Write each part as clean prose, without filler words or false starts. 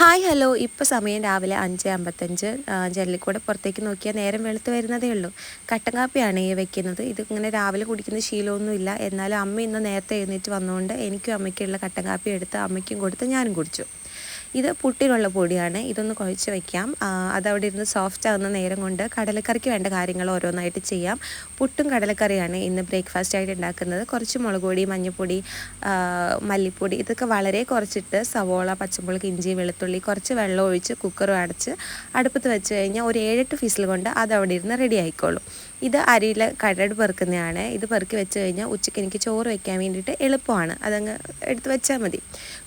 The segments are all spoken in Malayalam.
ഹായ് ഹലോ, ഇപ്പോൾ സമയം രാവിലെ 5:55. ജനലിൽ പുറത്തേക്ക് നോക്കിയാൽ നേരം വെളുത്ത് വരുന്നതേ ഉള്ളൂ. കട്ടൻ കാപ്പിയാണ് ഈ വെക്കുന്നത്. ഇതിങ്ങനെ രാവിലെ കുടിക്കുന്ന ശീലമൊന്നുമില്ല. എന്നാലും അമ്മ ഇന്ന് നേരത്തെ എഴുന്നേറ്റ് വന്നുകൊണ്ട് എനിക്കും അമ്മയ്ക്കുള്ള കട്ടൻ കാപ്പി എടുത്ത് അമ്മയ്ക്കും കൊടുത്ത് ഞാനും കുടിച്ചു. ഇത് പുട്ടിനുള്ള പൊടിയാണ്. ഇതൊന്ന് കുഴച്ച് വയ്ക്കാം. അതവിടെ ഇരുന്ന് സോഫ്റ്റ് ആകുന്ന നേരം കൊണ്ട് കടലക്കറിക്ക് വേണ്ട കാര്യങ്ങൾ ഓരോന്നായിട്ട് ചെയ്യാം. പുട്ടും കടലക്കറിയാണ് ഇന്ന് ബ്രേക്ക്ഫാസ്റ്റ് ആയിട്ട് ഉണ്ടാക്കുന്നത്. കുറച്ച് മുളക് പൊടി, മഞ്ഞൾപ്പൊടി, മല്ലിപ്പൊടി ഇതൊക്കെ വളരെ കുറച്ചിട്ട് സവോള, പച്ചമുളക്, ഇഞ്ചി, വെളുത്തുള്ളി കുറച്ച് വെള്ളം ഒഴിച്ച് കുക്കറും അടച്ച് അടുപ്പത്ത് വെച്ച് കഴിഞ്ഞാൽ ഒരു 7-8 ഫിസിൽ കൊണ്ട് അതവിടെ ഇരുന്ന് റെഡി ആയിക്കോളും. ഇത് അരിയിൽ കടട് പെറുക്കുന്നതാണ്. ഇത് പെറുക്കി വെച്ച് കഴിഞ്ഞാൽ ഉച്ചയ്ക്ക് എനിക്ക് ചോറ് വയ്ക്കാൻ വേണ്ടിയിട്ട് എളുപ്പമാണ്. അതങ്ങ് എടുത്ത് വെച്ചാൽ മതി.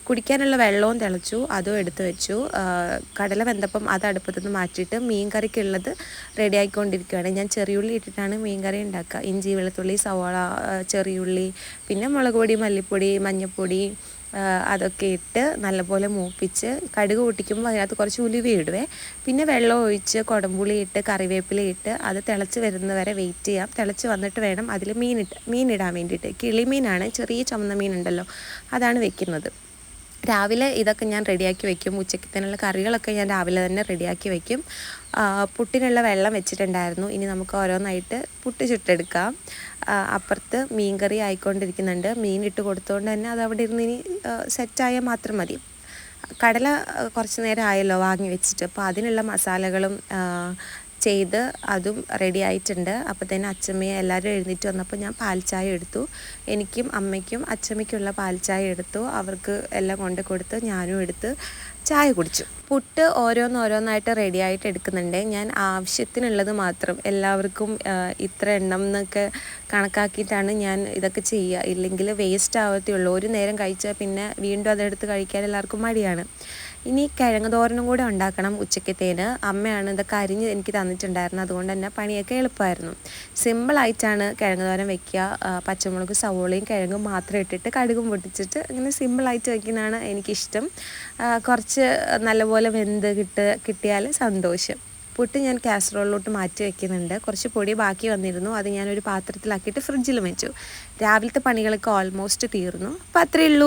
കുടിക്കാനുള്ള വെള്ളവും തിളച്ചു, അതും എടുത്ത് വെച്ചു. കടല വെന്തപ്പം അത് അടുപ്പത്തു നിന്ന് മാറ്റിയിട്ട് മീൻ കറിക്കുള്ളത് റെഡി ആയിക്കൊണ്ടിരിക്കുകയാണ്. ഞാൻ ചെറിയുള്ളി ഇട്ടിട്ടാണ് മീൻ കറി ഉണ്ടാക്കുക. ഇഞ്ചി, വെളുത്തുള്ളി, സവാള, ചെറിയുള്ളി, പിന്നെ മുളക് പൊടി, മല്ലിപ്പൊടി, മഞ്ഞൾപ്പൊടി അതൊക്കെ ഇട്ട് നല്ലപോലെ മൂപ്പിച്ച് കടുക് പൊട്ടിക്കുമ്പോൾ അതിനകത്ത് കുറച്ച് ഉലുവ ഇടുവേ. പിന്നെ വെള്ളം ഒഴിച്ച് കുടംപുളി ഇട്ട് കറിവേപ്പില ഇട്ട് അത് തിളച്ച് വരുന്നവരെ വെയിറ്റ് ചെയ്യാം. തിളച്ച് വന്നിട്ട് വേണം അതിൽ മീനിടാൻ വേണ്ടിയിട്ട്. കിളിമീനാണ്, ചെറിയ ചുമന്ന മീനുണ്ടല്ലോ, അതാണ് വെക്കുന്നത്. രാവിലെ ഇതൊക്കെ ഞാൻ റെഡിയാക്കി വയ്ക്കും. ഉച്ചക്കത്തേനുള്ള കറികളൊക്കെ ഞാൻ രാവിലെ തന്നെ റെഡിയാക്കി വയ്ക്കും. പുട്ടിനുള്ള വെള്ളം വെച്ചിട്ടുണ്ടായിരുന്നു. ഇനി നമുക്ക് ഓരോന്നായിട്ട് പുട്ട് ചുട്ടെടുക്കാം. അപ്പുറത്ത് മീൻ കറി ആയിക്കൊണ്ടിരിക്കുന്നുണ്ട്. മീൻ ഇട്ട് കൊടുത്തുകൊണ്ട് തന്നെ അത് അവിടെ ഇരുന്ന് ഇനി സെറ്റായാൽ മാത്രം മതി. കടല കുറച്ച് നേരം ആയല്ലോ വാങ്ങി വെച്ചിട്ട്, അപ്പോൾ അതിനുള്ള മസാലകളും ചെയ്ത് അതും റെഡി ആയിട്ടുണ്ട്. അപ്പോൾ തന്നെ അച്ചമ്മയെ എല്ലാവരും എഴുന്നേറ്റ് വന്നപ്പോൾ ഞാൻ പാൽ ചായ എടുത്തു. എനിക്കും അമ്മയ്ക്കും അച്ചമ്മയ്ക്കുള്ള പാൽ ചായ എടുത്തു. അവർക്ക് എല്ലാം കൊണ്ട് കൊടുത്ത് ഞാനും എടുത്ത് ചായ കുടിച്ചു. പുട്ട് ഓരോന്നായിട്ട് റെഡി ആയിട്ട് എടുക്കുന്നുണ്ട്. ഞാൻ ആവശ്യത്തിനുള്ളത് മാത്രം എല്ലാവർക്കും ഇത്ര എണ്ണം എന്നൊക്കെ കണക്കാക്കിയിട്ടാണ് ഞാൻ ഇതൊക്കെ ചെയ്യുക. ഇല്ലെങ്കിൽ വേസ്റ്റ് ആവത്തേ ഉള്ളൂ. ഒരു നേരം കഴിച്ചാൽ പിന്നെ വീണ്ടും അതെടുത്ത് കഴിക്കാൻ എല്ലാവർക്കും മടിയാണ്. ഇനി കിഴങ്ങ് തോരനും കൂടെ ഉണ്ടാക്കണം ഉച്ചക്കത്തേന്. അമ്മയാണ് ഇതൊക്കെ അരിഞ്ഞ് എനിക്ക് തന്നിട്ടുണ്ടായിരുന്നത്. അതുകൊണ്ട് തന്നെ പണിയൊക്കെ എളുപ്പമായിരുന്നു. സിമ്പിളായിട്ടാണ് കിഴങ്ങ് തോരൻ വയ്ക്കുക. പച്ചമുളക്, സവോളയും കിഴങ്ങും മാത്രം ഇട്ടിട്ട് കടുകും പൊട്ടിച്ചിട്ട് ഇങ്ങനെ സിമ്പിളായിട്ട് വയ്ക്കുന്നതാണ് എനിക്കിഷ്ടം. കുറച്ച് നല്ലപോലെ വെന്ത് കിട്ടിയാൽ സന്തോഷം. പുട്ട് ഞാൻ കാസറോളിലോട്ട് മാറ്റി വയ്ക്കുന്നുണ്ട്. കുറച്ച് പൊടി ബാക്കി വന്നിരുന്നു. അത് ഞാനൊരു പാത്രത്തിലാക്കിയിട്ട് ഫ്രിഡ്ജിൽ വെച്ചു. രാവിലത്തെ പണികളൊക്കെ ഓൾമോസ്റ്റ് തീർന്നു. അപ്പോൾ അത്രയേ ഉള്ളൂ.